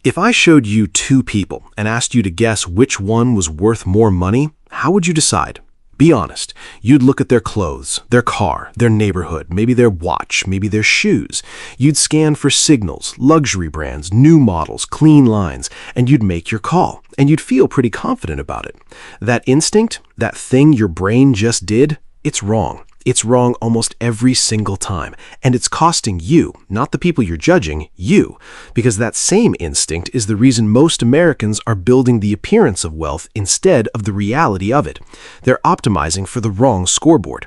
If I showed you two people and asked you to guess which one was worth more money, how would you decide? Be honest. You'd look at their clothes, their car, their neighborhood, maybe their watch, maybe their shoes. You'd scan for signals, luxury brands, new models, clean lines, and you'd make your call. And you'd feel pretty confident about it. That instinct, that thing your brain just did, it's wrong. It's wrong almost every single time. And it's costing you, not the people you're judging, you. Because that same instinct is the reason most Americans are building the appearance of wealth instead of the reality of it. They're optimizing for the wrong scoreboard.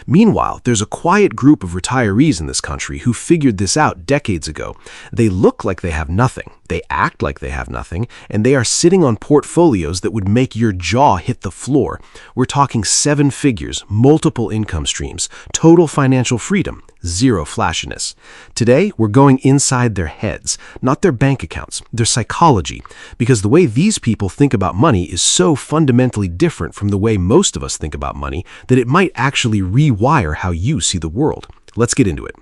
Meanwhile, there's a quiet group of retirees in this country who figured this out decades ago. They look like they have nothing. They act like they have nothing, and they are sitting on portfolios that would make your jaw hit the floor. We're talking 7 figures, multiple income streams, total financial freedom, zero flashiness. Today, we're going inside their heads, not their bank accounts, their psychology, because the way these people think about money is so fundamentally different from the way most of us think about money that it might actually rewire how you see the world. Let's get into it.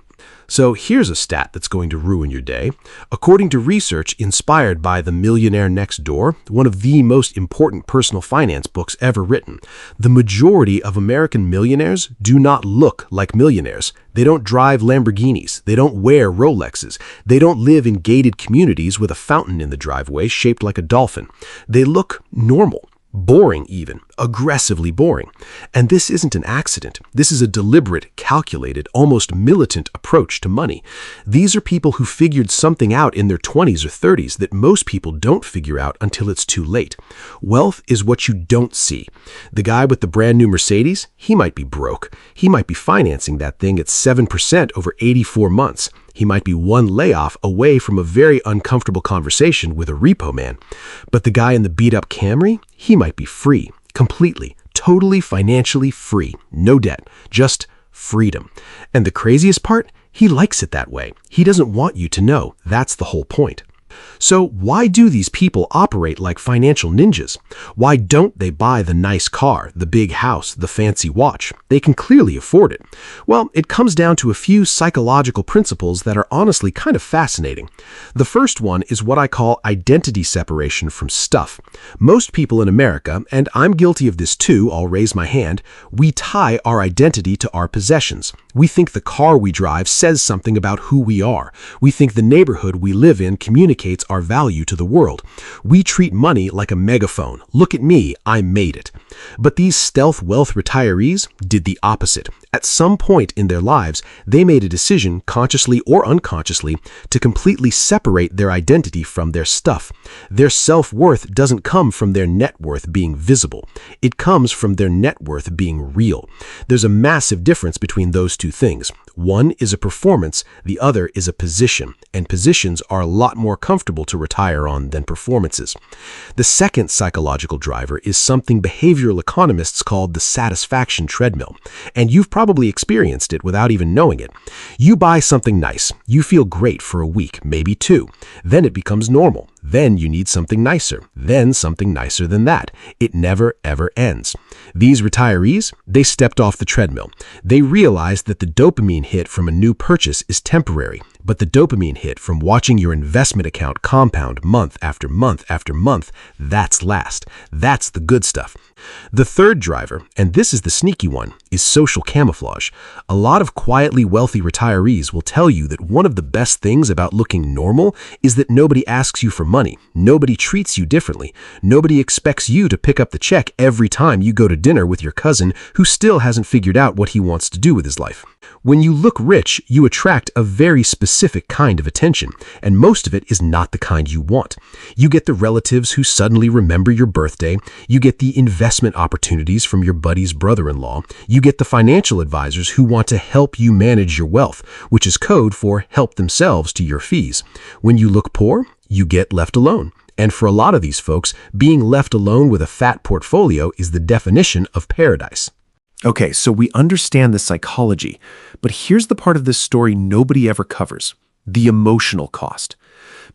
So here's a stat that's going to ruin your day. According to research inspired by The Millionaire Next Door, one of the most important personal finance books ever written, the majority of American millionaires do not look like millionaires. They don't drive Lamborghinis. They don't wear Rolexes. They don't live in gated communities with a fountain in the driveway shaped like a dolphin. They look normal. Boring even, aggressively boring. And this isn't an accident. This is a deliberate, calculated, almost militant approach to money. These are people who figured something out in their 20s or 30s that most people don't figure out until it's too late. Wealth is what you don't see. The guy with the brand new Mercedes, he might be broke. He might be financing that thing at 7% over 84 months. He might be one layoff away from a very uncomfortable conversation with a repo man. But the guy in the beat-up Camry, he might be free, completely, totally financially free. No debt, just freedom. And the craziest part, he likes it that way. He doesn't want you to know. That's the whole point. So why do these people operate like financial ninjas? Why don't they buy the nice car, the big house, the fancy watch? They can clearly afford it. Well, it comes down to a few psychological principles that are honestly kind of fascinating. The first one is what I call identity separation from stuff. Most people in America, and I'm guilty of this too, I'll raise my hand, we tie our identity to our possessions. We think the car we drive says something about who we are. We think the neighborhood we live in communicates our value to the world. We treat money like a megaphone. Look at me, I made it. But these stealth wealth retirees did the opposite. At some point in their lives, they made a decision, consciously or unconsciously, to completely separate their identity from their stuff. Their self-worth doesn't come from their net worth being visible. It comes from their net worth being real. There's a massive difference between those two things. One is a performance, the other is a position, and positions are a lot more comfortable to retire on than performances. The second psychological driver is something behavioral economists call the Satisfaction Treadmill, and you've probably experienced it without even knowing it. You buy something nice, you feel great for a week, maybe 2, then it becomes normal. Then you need something nicer, then something nicer than that. It never, ever ends. These retirees, they stepped off the treadmill. They realized that the dopamine hit from a new purchase is temporary, but the dopamine hit from watching your investment account compound month after month after month, that's last. That's the good stuff. The third driver, and this is the sneaky one, is social camouflage. A lot of quietly wealthy retirees will tell you that one of the best things about looking normal is that nobody asks you for money. Nobody treats you differently. Nobody expects you to pick up the check every time you go to dinner with your cousin who still hasn't figured out what he wants to do with his life. When you look rich, you attract a very specific kind of attention, and most of it is not the kind you want. You get the relatives who suddenly remember your birthday, you get the investment opportunities from your buddy's brother-in-law, you get the financial advisors who want to help you manage your wealth, which is code for help themselves to your fees. When you look poor, you get left alone. And for a lot of these folks, being left alone with a fat portfolio is the definition of paradise. Okay, so we understand the psychology, but here's the part of this story nobody ever covers: the emotional cost.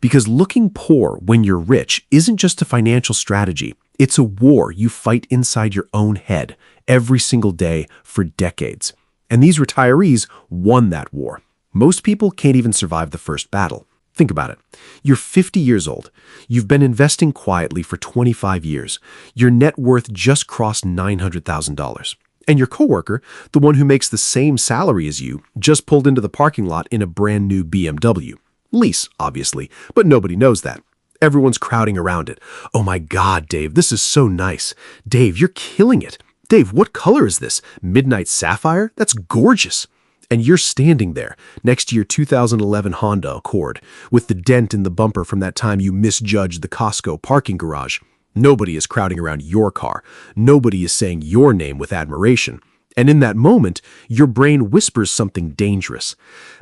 Because looking poor when you're rich isn't just a financial strategy. It's a war you fight inside your own head every single day for decades. And these retirees won that war. Most people can't even survive the first battle. Think about it. You're 50 years old. You've been investing quietly for 25 years. Your net worth just crossed $900,000. And your coworker, the one who makes the same salary as you, just pulled into the parking lot in a brand new BMW. Lease, obviously, but nobody knows that. Everyone's crowding around it. Oh my God, Dave, this is so nice. Dave, you're killing it. Dave, what color is this? Midnight sapphire? That's gorgeous. And you're standing there next to your 2011 Honda Accord with the dent in the bumper from that time you misjudged the Costco parking garage. Nobody is crowding around your car. Nobody is saying your name with admiration. And in that moment, your brain whispers something dangerous.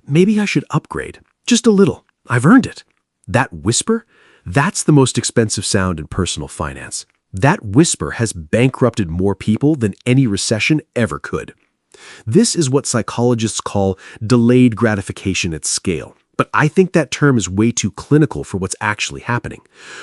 Maybe I should upgrade. Just a little. I've earned it. That whisper? That's the most expensive sound in personal finance. That whisper has bankrupted more people than any recession ever could. This is what psychologists call delayed gratification at scale. But I think that term is way too clinical for what's actually happening.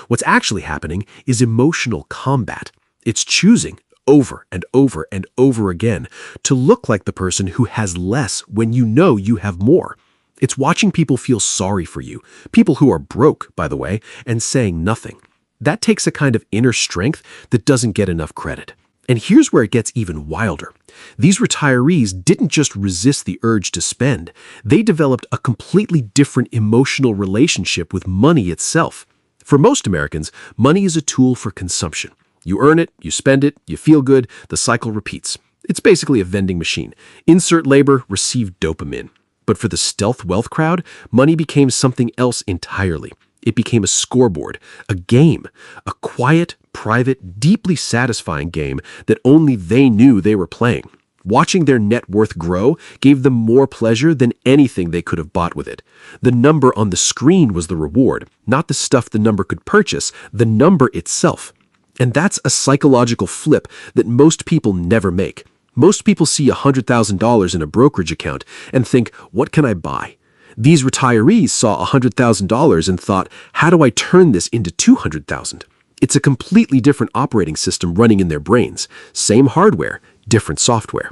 What's actually happening is emotional combat. It's choosing over and over and over again to look like the person who has less when you know you have more. It's watching people feel sorry for you, people who are broke, by the way, and saying nothing. That takes a kind of inner strength that doesn't get enough credit. And here's where it gets even wilder. These retirees didn't just resist the urge to spend. They developed a completely different emotional relationship with money itself. For most Americans, money is a tool for consumption. You earn it, you spend it, you feel good, the cycle repeats. It's basically a vending machine. Insert labor, receive dopamine. But for the stealth wealth crowd, money became something else entirely. It became a scoreboard, a game, a quiet, private, deeply satisfying game that only they knew they were playing. Watching their net worth grow gave them more pleasure than anything they could have bought with it. The number on the screen was the reward, not the stuff the number could purchase, the number itself. And that's a psychological flip that most people never make. Most people see $100,000 in a brokerage account and think, what can I buy? These retirees saw $100,000 and thought, how do I turn this into $200,000? It's a completely different operating system running in their brains. Same hardware, different software.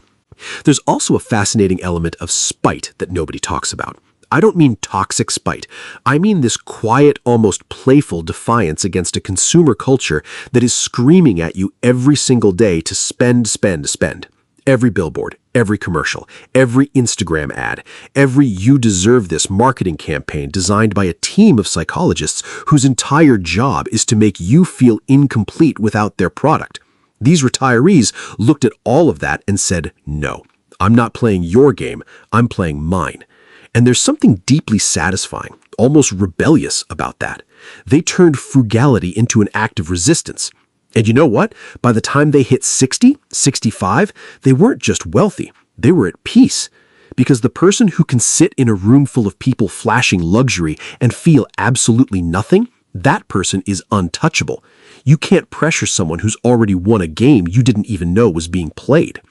There's also a fascinating element of spite that nobody talks about. I don't mean toxic spite. I mean this quiet, almost playful defiance against a consumer culture that is screaming at you every single day to spend, spend, spend. Every billboard, every commercial, every Instagram ad, every "you deserve this" marketing campaign designed by a team of psychologists whose entire job is to make you feel incomplete without their product. These retirees looked at all of that and said, no, I'm not playing your game, I'm playing mine. And there's something deeply satisfying, almost rebellious about that. They turned frugality into an act of resistance. And you know what? By the time they hit 60, 65, they weren't just wealthy, they were at peace. Because the person who can sit in a room full of people flashing luxury and feel absolutely nothing, that person is untouchable. You can't pressure someone who's already won a game you didn't even know was being played.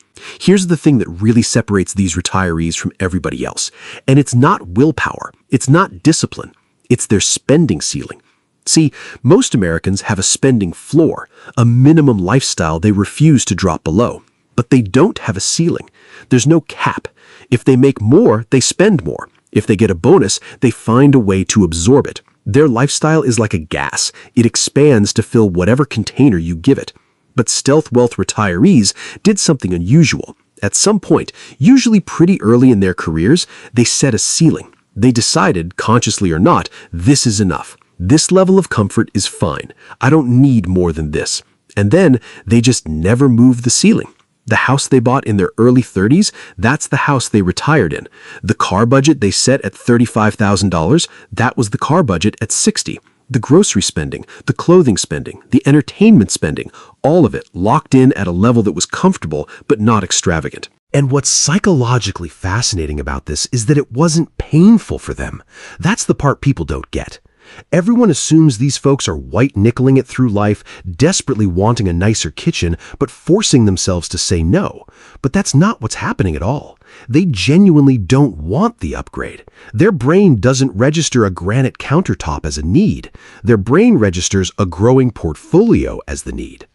Here's the thing that really separates these retirees from everybody else. And it's not willpower, it's not discipline, it's their spending ceiling. See, most Americans have a spending floor, a minimum lifestyle they refuse to drop below. But they don't have a ceiling. There's no cap. If they make more, they spend more. If they get a bonus, they find a way to absorb it. Their lifestyle is like a gas. It expands to fill whatever container you give it. But stealth wealth retirees did something unusual. At some point, usually pretty early in their careers, they set a ceiling. They decided, consciously or not, this is enough. This level of comfort is fine. I don't need more than this. And then they just never moved the ceiling. The house they bought in their early 30s, that's the house they retired in. The car budget they set at $35,000, that was the car budget at 60. The grocery spending, the clothing spending, the entertainment spending, all of it locked in at a level that was comfortable but not extravagant. And what's psychologically fascinating about this is that it wasn't painful for them. That's the part people don't get. Everyone assumes these folks are white-knuckling it through life, desperately wanting a nicer kitchen, but forcing themselves to say no. But that's not what's happening at all. They genuinely don't want the upgrade. Their brain doesn't register a granite countertop as a need. Their brain registers a growing portfolio as the need.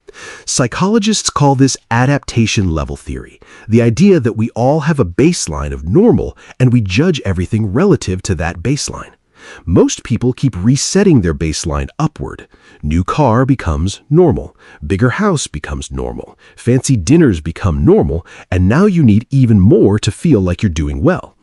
Psychologists call this adaptation level theory, the idea that we all have a baseline of normal and we judge everything relative to that baseline. Most people keep resetting their baseline upward. New car becomes normal. Bigger house becomes normal. Fancy dinners become normal, and now you need even more to feel like you're doing well.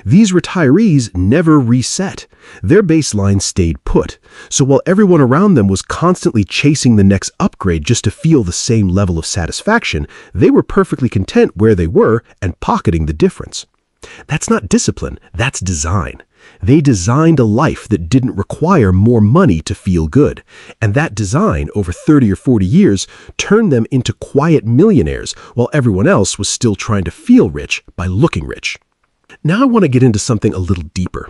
These retirees never reset. Their baseline stayed put. So while everyone around them was constantly chasing the next upgrade just to feel the same level of satisfaction, they were perfectly content where they were and pocketing the difference. That's not discipline, that's design. They designed a life that didn't require more money to feel good. And that design, over 30 or 40 years, turned them into quiet millionaires while everyone else was still trying to feel rich by looking rich. Now I want to get into something a little deeper.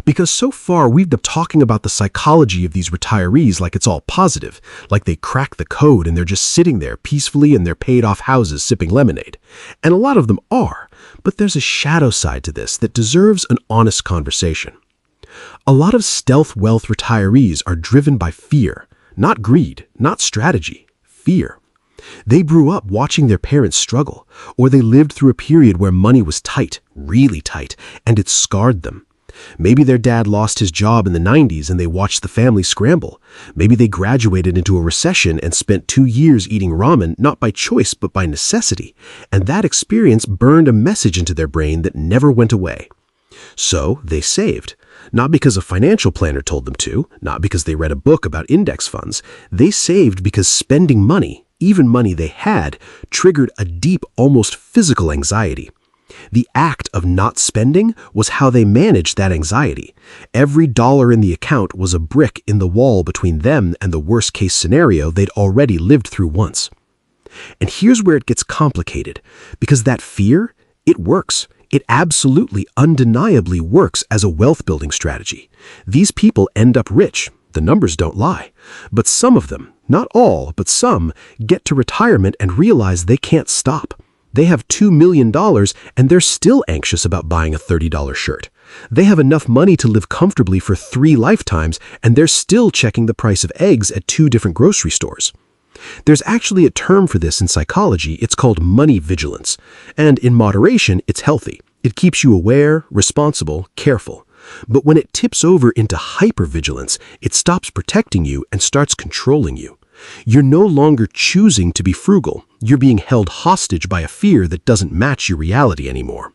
Because so far we've been talking about the psychology of these retirees like it's all positive, like they cracked the code and they're just sitting there peacefully in their paid-off houses sipping lemonade. And a lot of them are, but there's a shadow side to this that deserves an honest conversation. A lot of stealth wealth retirees are driven by fear, not greed, not strategy, fear. They grew up watching their parents struggle, or they lived through a period where money was tight, really tight, and it scarred them. Maybe their dad lost his job in the 90s and they watched the family scramble. Maybe they graduated into a recession and spent 2 years eating ramen, not by choice but by necessity. And that experience burned a message into their brain that never went away. So they saved. Not because a financial planner told them to, not because they read a book about index funds. They saved because spending money, even money they had, triggered a deep, almost physical anxiety. The act of not spending was how they managed that anxiety. Every dollar in the account was a brick in the wall between them and the worst-case scenario they'd already lived through once. And here's where it gets complicated, because that fear, it works. It absolutely, undeniably works as a wealth-building strategy. These people end up rich. The numbers don't lie. But some of them, not all, but some, get to retirement and realize they can't stop. They have $2 million and they're still anxious about buying a $30 shirt. They have enough money to live comfortably for 3 lifetimes and they're still checking the price of eggs at 2 different grocery stores. There's actually a term for this in psychology. It's called money vigilance. And in moderation, it's healthy. It keeps you aware, responsible, careful. But when it tips over into hypervigilance, it stops protecting you and starts controlling you. You're no longer choosing to be frugal. You're being held hostage by a fear that doesn't match your reality anymore.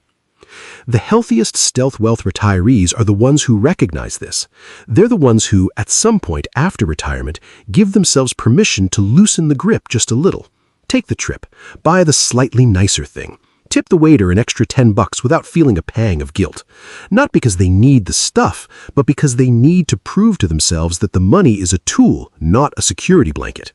The healthiest stealth wealth retirees are the ones who recognize this. They're the ones who, at some point after retirement, give themselves permission to loosen the grip just a little. Take the trip. Buy the slightly nicer thing. Tip the waiter an extra $10 without feeling a pang of guilt. Not because they need the stuff, but because they need to prove to themselves that the money is a tool, not a security blanket.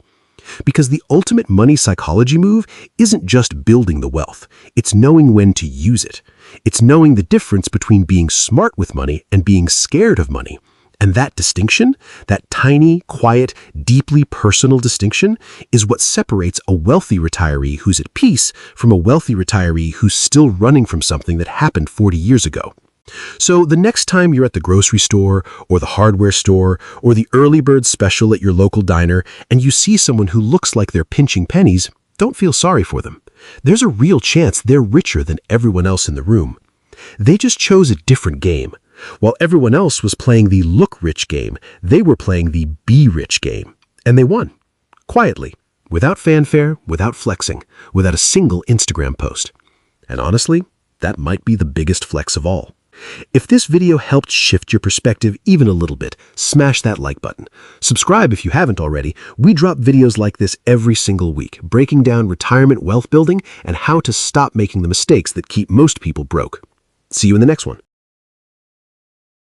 Because the ultimate money psychology move isn't just building the wealth. It's knowing when to use it. It's knowing the difference between being smart with money and being scared of money. And that distinction, that tiny, quiet, deeply personal distinction, is what separates a wealthy retiree who's at peace from a wealthy retiree who's still running from something that happened 40 years ago. So the next time you're at the grocery store or the hardware store or the early bird special at your local diner and you see someone who looks like they're pinching pennies, don't feel sorry for them. There's a real chance they're richer than everyone else in the room. They just chose a different game. While everyone else was playing the look rich game, they were playing the be rich game. And they won. Quietly. Without fanfare, without flexing, without a single Instagram post. And honestly, that might be the biggest flex of all. If this video helped shift your perspective even a little bit, smash that like button. Subscribe if you haven't already. We drop videos like this every single week, breaking down retirement wealth building and how to stop making the mistakes that keep most people broke. See you in the next one.